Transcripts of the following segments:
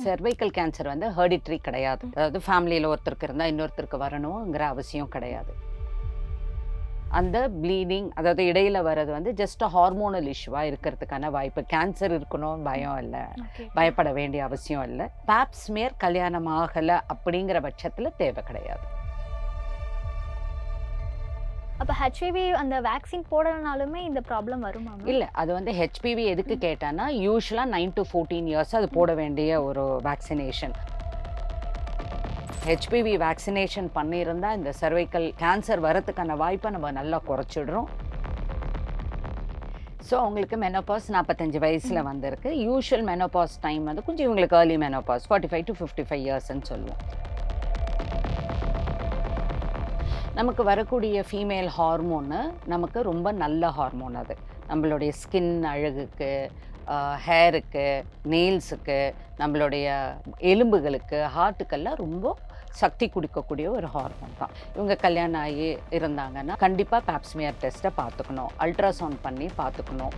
Cervical cancer வந்து hereditary கிடையாது. அதாவது ஃபேமிலியில ஒருத்தருக்கு இருந்தா இன்னொருத்தருக்கு வரணுங்கிற அவசியம் கிடையாது. அந்த ப்ளீடிங் அதாவது இடையில வர்றது வந்து ஜஸ்ட் ஹார்மோனல் இஷ்யூவா இருக்கிறதுக்கான வாய்ப்பு. கேன்சர் இருக்கணும்னு பயம் இல்ல. ஓகே. பயப்பட வேண்டிய அவசியம் இல்ல. பேப் ஸ்மியர் கல்யாணம் ஆகல அப்படிங்கிற பட்சத்துல தேவை கிடையாது. அப்ப ஹெச்ஐவி அந்த வேக்சின் போடலனாலுமே இந்த ப்ராப்ளம் வருமா மேம்? இல்ல. அது வந்து ஹெச்பிவி எதுக்கு கேட்டான்னா, யூசுவலா 9 to 14 இயர்ஸ் அது போட வேண்டிய ஒரு வேக்சினேஷன். ஹெச்பிவி வேக்சினேஷன் பண்ணியிருந்தா இந்த செர்வைக்கல் கேன்சர் வரதுக்கான வாய்ப்பை நம்ம நல்லா குறைச்சிடுறோம். ஸோ அவங்களுக்கு மெனோபாஸ் 45 வயசுல வந்திருக்கு. யூசுவல் மெனோபாஸ் டைம் வந்து கொஞ்சம் இவங்களுக்கு ஏர்லி மெனோபாஸ் 45 to 55 இயர்ஸ்ன்னு சொல்லுவோம். நமக்கு வரக்கூடிய ஃபீமேல் ஹார்மோனு நமக்கு ரொம்ப நல்ல ஹார்மோன் அது. நம்மளுடைய ஸ்கின் அழகுக்கு, ஹேருக்கு, நெயில்ஸுக்கு, நம்மளுடைய எலும்புகளுக்கு, ஹார்ட்டுக்கெல்லாம் ரொம்ப சக்தி குடுக்கக்கூடிய ஒரு ஹார்மோன் தான். இவங்க கல்யாணம் ஆகி இருந்தாங்கன்னா, கண்டிப்பா பேப் ஸ்மியர் டெஸ்ட்டை பார்த்துக்கணும். அல்ட்ராசவுண்ட் பண்ணி பார்த்துக்கணும்.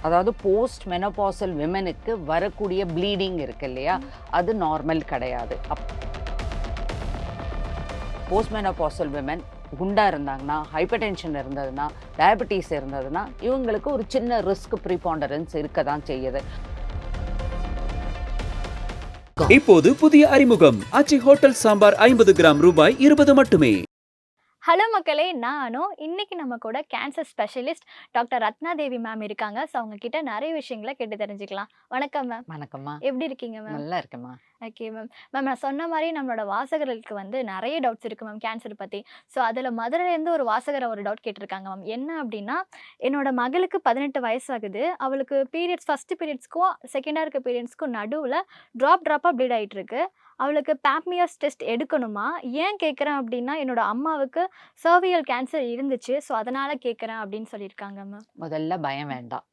அதாவது போஸ்ட் மெனோபாசல் விமெனுக்கு வரக்கூடிய ப்ளீடிங் இருக்கு இல்லையா? அது நார்மல் கிடையாது. போஸ்ட் மெனோபாசல் விமென் குண்டா இருந்தாங்கன்னா, ஹைப்பர் டென்ஷன் இருந்ததுன்னா, டயபெட்டிஸ் இருந்ததுன்னா, இவங்களுக்கு ஒரு சின்ன ரிஸ்க் ப்ரீபாண்டரன்ஸ் இருக்க தான் செய்யுது. இப்போது புதிய அறிமுகம் ஆச்சி ஹோட்டல் சாம்பார் 50 கிராம் ரூபாய் 20 மட்டுமே. ஹலோ மக்களே, நான் அனு. இன்னைக்கு நம்ம கூட cancer specialist doctor Rathnadevi ma'am இருக்காங்க. ஸோ அவங்க கிட்ட நிறைய விஷயங்களை கேட்டு தெரிஞ்சுக்கலாம். வணக்கம் மேம். வணக்கம்மா. எப்படி இருக்கீங்க மேம்? நல்லா இருக்கேம்மா. Okay ma'am. மேம் நான் சொன்ன மாதிரி நம்மளோட வாசகர்களுக்கு வந்து நிறைய டவுட்ஸ் இருக்குது மேம் கேன்சர் பற்றி. ஸோ அதில் மதுரையிலேருந்து ஒரு வாசகர் ஒரு டவுட் கேட்டிருக்காங்க மேம். என்ன அப்படின்னா, என்னோட மகளுக்கு 18 வயசாகுது. அவளுக்கு பீரியட்ஸ் ஃபஸ்ட்டு பீரியட்ஸ்க்கும் செகண்டாக இருக்க பீரியட்ஸ்க்கும் நடுவில் ட்ராப்பாக ப்ளீட் ஆகிட்டு இருக்கு. அவளுக்கு பேப்மியர்ஸ் டெஸ்ட் எடுக்கணுமா? ஏன் கேட்குறேன் அப்படின்னா, என்னோட அம்மாவுக்கு சர்வியல் கேன்சர் இருந்துச்சு. ஸோ அதனால் கேட்குறேன் அப்படின்னு சொல்லியிருக்காங்க மேம். முதல்ல பயம் வேண்டாம்.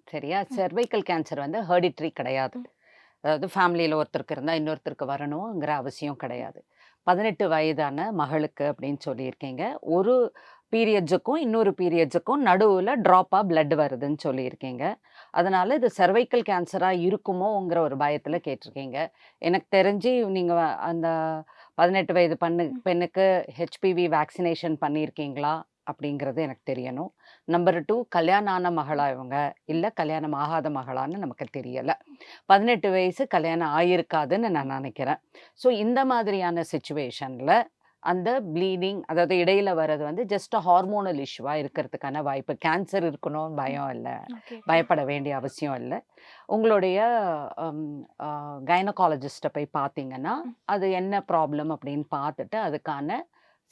சரியா? செர்வைக்கல் கேன்சர் வந்து ஹெரிடிட்ரி கிடையாது. அதாவது ஃபேமிலியில ஒருத்தருக்கு இருந்தா இன்னொருத்தருக்கு வரணுங்கிற அவசியம் கிடையாது. 18 வயதான மகளுக்கு அப்படின்னு சொல்லியிருக்கீங்க. ஒரு பீரியட்ஸுக்கும் இன்னொரு பீரியட்ஸுக்கும் நடுவுல ட்ராப்பா பிளட் வருதுன்னு சொல்லியிருக்கீங்க. அதனால இது செர்வைக்கல் கேன்சரா இருக்குமோங்கிற ஒரு பயத்துல கேட்டிருக்கீங்க. எனக்கு தெரிஞ்சு நீங்க அந்த 18 வயது பெண்ணுக்கு ஹெச்பிவி வேக்சினேஷன் பண்ணியிருக்கீங்களா? அப்படிங்கிறது எனக்கு தெரியணும். நம்பர் 2 கல்யாணம் ஆன மகளா இவங்க? இல்ல கல்யாணம் ஆகாத மகளான்னு நமக்கு தெரியல. 18 வயசு கல்யாணம் ஆயிருக்காதுன்னு நான் நினைக்கிறேன். ஸோ இந்த மாதிரியான சிச்சுவேஷன்ல அந்த ப்ளீடிங் அதாவது இடையில வர்றது வந்து ஜஸ்ட் ஹார்மோனல் இஷ்யூவா இருக்கிறதுக்கான வாய்ப்பு. கேன்சர் இருக்கணும்னு பயம் இல்ல. ஓகே. பயப்பட வேண்டிய அவசியம் இல்ல. உங்களுடைய அம் அ கைனகாலஜிஸ்ட்ட போய் பார்த்தீங்கன்னா, அது என்ன ப்ராப்ளம் அப்படின்னு பார்த்துட்டு அதுக்கான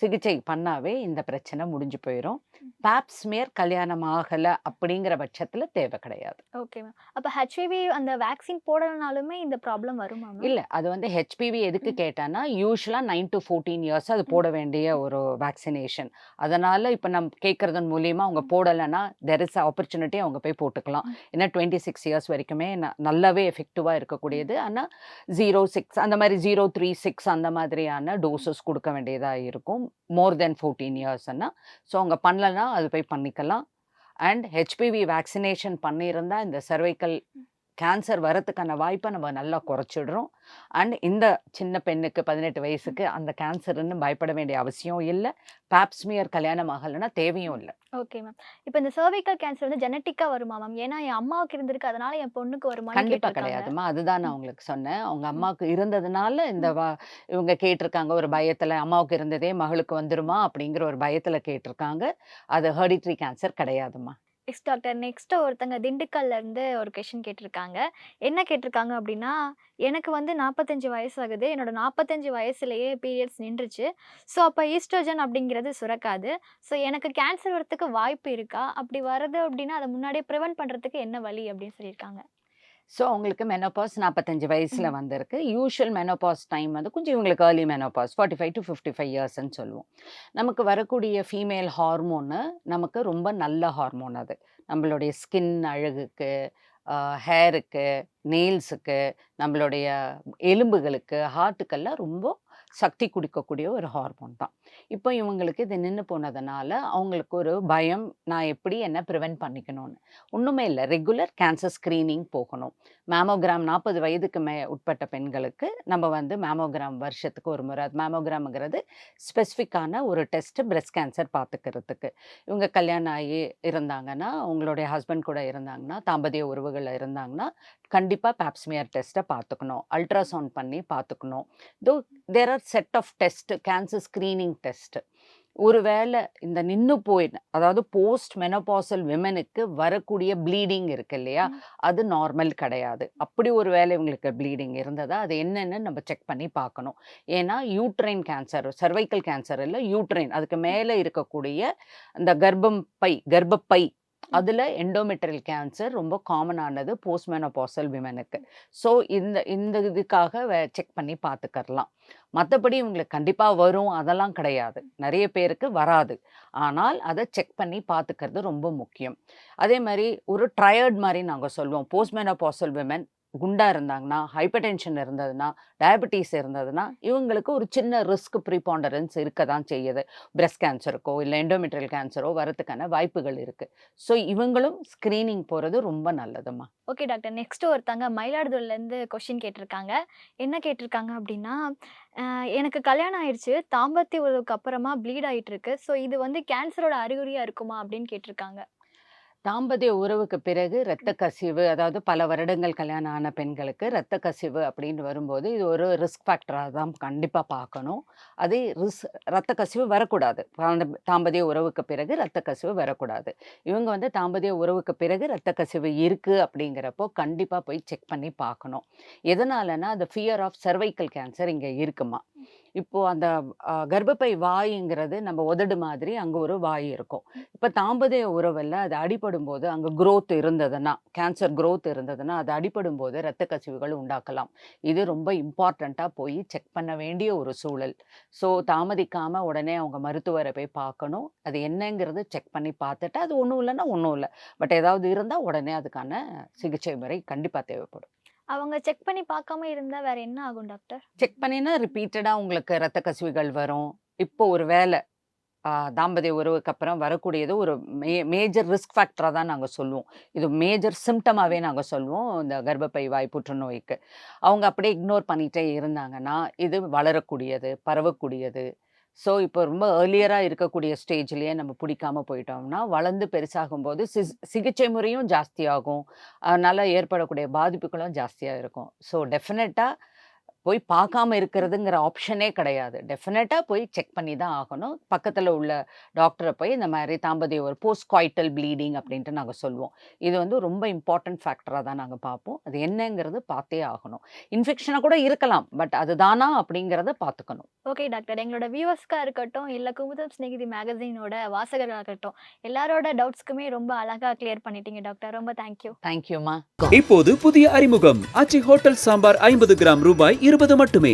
சிகிச்சை பண்ணாவே இந்த பிரச்சனை முடிஞ்சு போயிரும். பேப் ஸ்மியர் கல்யாணம் ஆகல அப்படிங்கிற பட்சத்துல தேவை கிடையாது. Okay ma'am. அப்போ ஹெச்ஐவி அந்த வேக்சின் போடலனாலுமே இந்த ப்ராப்ளம் வருமா மேம்? இல்ல. அது வந்து ஹெச்பிவி எதுக்கு கேட்டான்னா, யூசுவலா 9 to 14 இயர்ஸ் அது போட வேண்டிய ஒரு வேக்சினேஷன். அதனால இப்ப கேட்கறதன் மூலியமா அவங்க போடலன்னா, தேர் இஸ் ஆப்பர்ச்சுனிட்டி அவங்க போய் போட்டுக்கலாம். ஏன்னா 26 இயர்ஸ் வரைக்குமே நல்லாவே எஃபெக்டிவா இருக்கக்கூடியது. ஆனா 06 அந்த மாரி 036 அந்த மாதிரியான டோசஸ் குடுக்க வேண்டியதா இருக்கும். மோர் தென் 14 இயர்ஸ்ன்னா. ஸோ அவங்க பண்ணலன்னா அது போய் பண்ணிக்கலாம். அண்ட் ஹெச்பிவி வேக்சினேஷன் பண்ணியிருந்தா இந்த செர்வைக்கல் கேன்சர் வரதுக்கான வாய்ப்பை நம்ம நல்லா குறைச்சிடுறோம். அண்ட் இந்த சின்ன பெண்ணுக்கு 18 வயசுக்கு அந்த கேன்சர்ன்னு பயப்பட வேண்டிய அவசியம் இல்ல. பேப் ஸ்மியர் கல்யாணம் ஆகலைன்னா தேவையும் இல்ல. Okay ma'am. இப்போ இந்த சர்விக்கல் கேன்சர் வந்து ஜெனட்டிக்கா வருமா மேம்? ஏன்னா என் அம்மாவுக்கு இருந்திருக்கு. அதனால என் பொண்ணுக்கு வருமான்னு கண்டிப்பா கேட்டிருக்காங்க. கிடையாதும்மா. அதுதான் நான் உங்களுக்கு சொன்னேன். அவங்க அம்மாவுக்கு இருந்ததுனால இவங்க கேட்டிருக்காங்க ஒரு பயத்துல. அம்மாவுக்கு இருந்ததே மகளுக்கு வந்துருமா? அப்படிங்கிற ஒரு பயத்துல கேட்டிருக்காங்க. அது ஹெரிடிட்ரி கேன்சர் கிடையாதும்மா. Yes doctor. நெக்ஸ்ட் ஒருத்தங்க திண்டுக்கல்ல இருந்து ஒரு கொஸ்டின் கேட்டிருக்காங்க. என்ன கேட்டிருக்காங்க அப்படின்னா, எனக்கு வந்து 45 வயசாகுது. என்னோட 45 வயசுலயே பீரியட்ஸ் நின்றுச்சு. ஸோ அப்போ ஈஸ்ட்ரோஜன் அப்படிங்கிறது சுரக்காது. ஸோ எனக்கு கேன்சர் வரதுக்கு வாய்ப்பு இருக்கா? அப்படி வருது அப்படின்னா, அதை முன்னாடியே ப்ரிவென்ட் பண்றதுக்கு என்ன வழி அப்படின்னு சொல்லியிருக்காங்க. ஸோ அவங்களுக்கு மெனோபாஸ் 45 வயசுல வந்திருக்கு. யூசுவல் மெனோபாஸ் டைம் வந்து கொஞ்சம் இவங்களுக்கு ஏர்லி மெனோபாஸ் 45 to 55 இயர்ஸ்ன்னு சொல்லுவோம். நமக்கு வரக்கூடிய ஃபீமேல் ஹார்மோனு நமக்கு ரொம்ப நல்ல ஹார்மோன் அது. நம்மளுடைய ஸ்கின் அழகுக்கு, ஹேருக்கு, நெயில்ஸுக்கு, நம்மளுடைய எலும்புகளுக்கு, ஹார்ட்டுக்கெல்லாம் ரொம்ப சக்தி குடிக்கக்கூடிய ஒரு ஹார்மோன் தான். இப்போ இவங்களுக்கு இது நின்று போனதுனால அவங்களுக்கு ஒரு பயம், நான் எப்படி என்ன ப்ரிவென்ட் பண்ணிக்கணும்னு. ஒன்றுமே இல்லை, ரெகுலர் கேன்சர் ஸ்க்ரீனிங் போகணும். மேமோகிராம் 40 வயதுக்கு உட்பட்ட பெண்களுக்கு நம்ம வந்து மேமோகிராம் வருஷத்துக்கு ஒரு முறை, அது மேமோகிராம்ங்கிறது ஸ்பெசிஃபிக்கான ஒரு டெஸ்ட் பிரஸ்ட் கேன்சர் பார்த்துக்கிறதுக்கு. இவங்க கல்யாணம் ஆகி இருந்தாங்கன்னா, உங்களுடைய ஹஸ்பண்ட் கூட இருந்தாங்கன்னா, தாம்பத்திய உறவுகளில் இருந்தாங்கன்னா, கண்டிப்பாக பேப்ஸ்மியர் டெஸ்ட்டை பார்த்துக்கணும், அல்ட்ராசவுண்ட் பண்ணி பார்த்துக்கணும். There are set of test, cancer screening test. ஒருவேளை இந்த நின்று போய், அதாவது போஸ்ட் மெனோபாசல் விமனுக்கு வரக்கூடிய ப்ளீடிங் இருக்கு இல்லையா, அது நார்மல் கிடையாது. அப்படி ஒரு வேளை இவங்களுக்கு ப்ளீடிங் இருந்ததா அது என்னன்னு நம்ம செக் பண்ணி பார்க்கணும். ஏன்னா யூட்ரைன் கேன்சர், சர்வைக்கல் கேன்சர் இல்லை, யூட்ரைன் அதுக்கு மேலே இருக்கக்கூடிய அந்த கர்ப்பப்பை அதில் எண்டோமெட்ரியல் கேன்சர் ரொம்ப காமனானது போஸ்ட் மெனோபாசல் விமனுக்கு. ஸோ இந்த இதுக்காக செக் பண்ணி பார்த்துக்கலாம். மற்றபடி இவங்களுக்கு கண்டிப்பாக வரும் அதெல்லாம் கிடையாது, நிறைய பேருக்கு வராது. ஆனால் அதை செக் பண்ணி பார்த்துக்கிறது ரொம்ப முக்கியம். அதே மாதிரி ஒரு ட்ரையர்ட் மாதிரி நாங்கள் சொல்லுவோம். போஸ்ட் மெனோபாசல் விமன் குண்டாக இருந்தாங்கன்னா, ஹைப்பர் டென்ஷன் இருந்ததுன்னா, டயபெட்டிஸ் இருந்ததுன்னா, இவங்களுக்கு ஒரு சின்ன ரிஸ்க் ப்ரீபாண்டரன்ஸ் இருக்க தான் செய்யுது. பிரஸ்ட் கேன்சருக்கோ இல்லை எண்டோமெட்ரியல் கேன்சரோ வரதுக்கான வாய்ப்புகள் இருக்குது. ஸோ இவங்களும் ஸ்க்ரீனிங் போகிறது ரொம்ப நல்லதும்மா. Okay doctor. நெக்ஸ்ட் ஒருத்தங்க மயிலாடுதுறையிலேருந்து கொஸ்டின் கேட்டிருக்காங்க. என்ன கேட்டிருக்காங்க அப்படின்னா, எனக்கு கல்யாணம் ஆயிடுச்சு, தாம்பத்திய உறவுக்கு அப்புறமா ப்ளீட் ஆகிட்டு இருக்கு. ஸோ இது வந்து கேன்சரோட அறிகுறியாக இருக்குமா அப்படின்னு கேட்டிருக்காங்க. தாம்பத்திய உறவுக்கு பிறகு இரத்த கசிவு, அதாவது பல வருடங்கள் கல்யாணம் ஆன பெண்களுக்கு இரத்த கசிவு அப்படின்னு வரும்போது இது ஒரு ரிஸ்க் ஃபேக்டராக தான் கண்டிப்பாக பார்க்கணும். அது இரத்த கசிவு வரக்கூடாது. தாம்பத்திய உறவுக்கு பிறகு இரத்த கசிவு வரக்கூடாது. இவங்க வந்து தாம்பத்திய உறவுக்கு பிறகு இரத்த கசிவு இருக்குது அப்படிங்கிறப்போ கண்டிப்பாக போய் செக் பண்ணி பார்க்கணும். எதனாலனா அந்த ஃபியர் ஆஃப் சர்வைக்கல் கேன்சர் இங்கே இருக்குமா. இப்போது அந்த கர்ப்பப்பை வாய்ங்கிறது நம்ம உதடு மாதிரி அங்கே ஒரு வாய் இருக்கும். இப்போ தாம்பத்திய உறவில் அது அடிபடும் போது அங்கே growth இருந்ததுன்னா, கேன்சர் growth இருந்ததுன்னா, அது அடிபடும் போது இரத்த கசிவுகள் உண்டாக்கலாம். இது ரொம்ப இம்பார்ட்டண்ட்டாக போய் செக் பண்ண வேண்டிய ஒரு சூழல். ஸோ தாமதிக்காமல் உடனே அவங்க மருத்துவரை போய் பார்க்கணும். அது என்னங்கிறது செக் பண்ணி பார்த்துட்டு, அது ஒன்றும் இல்லைன்னா ஒன்றும் இல்லை, பட் ஏதாவது இருந்தால் உடனே அதுக்கான சிகிச்சை முறை கண்டிப்பாக தேவைப்படும். அவங்க செக் பண்ணி பார்க்காம இருந்தா வேற என்ன ஆகும் டாக்டர்? செக் பண்ணினா ரிப்பீட்டடாக உங்களுக்கு இரத்த கசிவுகள் வரும். இப்போ ஒரு வேளை தாம்பத்திய உறவுக்கு அப்புறம் வரக்கூடியது ஒரு மேஜர் ரிஸ்க் ஃபேக்டராக தான் நாங்கள் சொல்லுவோம். இது மேஜர் சிம்டமாகவே நாங்கள் சொல்லுவோம் இந்த கர்ப்பப்பை வாய் புற்றுநோய்க்கு. அவங்க அப்படியே இக்னோர் பண்ணிகிட்டே இருந்தாங்கன்னா இது வளரக்கூடியது, பரவக்கூடியது. ஸோ இப்போ ரொம்ப ஏர்லியராக இருக்கக்கூடிய ஸ்டேஜ்லேயே நம்ம பிடிக்காம போயிட்டோம்னா வளர்ந்து பெருசாகும்போது சிகிச்சை முறையும் ஜாஸ்தியாகும், அதனால் ஏற்படக்கூடிய பாதிப்புகளும் ஜாஸ்தியாக இருக்கும். ஸோ டெஃபினட்டாக போய் பார்க்காம இருக்கிறதுங்கிற ஆப்ஷனே கிடையாது. டெஃபினட்டாக போய் செக் பண்ணி தான் ஆகணும். பக்கத்தில் உள்ள டாக்டரை போய் இந்த மாதிரி தாம்பத்திய ஒரு போஸ்ட் காய்டல் ப்ளீடிங் அப்படின்ட்டு நாங்கள் சொல்லுவோம். இது வந்து ரொம்ப இம்பார்ட்டன்ட் ஃபேக்டராக தான் நாங்கள் பார்ப்போம். அது என்னங்கிறது பார்த்தே ஆகணும். இன்ஃபெக்ஷனாக கூட இருக்கலாம், பட் அது தானா அப்படிங்கிறத பார்த்துக்கணும். Okay doctor. எங்களோட வியூவர்ஸ்க்காக இருக்கட்டும், இல்லை குமுதம் ஸ்நேகிதி மேகசினோட வாசகராக இருக்கட்டும், எல்லாரோட டவுட்ஸ்க்குமே ரொம்ப அழகாக கிளியர் பண்ணிட்டீங்க டாக்டர். ரொம்ப தேங்க்யூ. தேங்க்யூம்மா. இப்போது புதிய அறிமுகம் ஆச்சி ஹோட்டல் சாம்பார் 50 கிராம் ரூபாய் 20 மட்டுமே.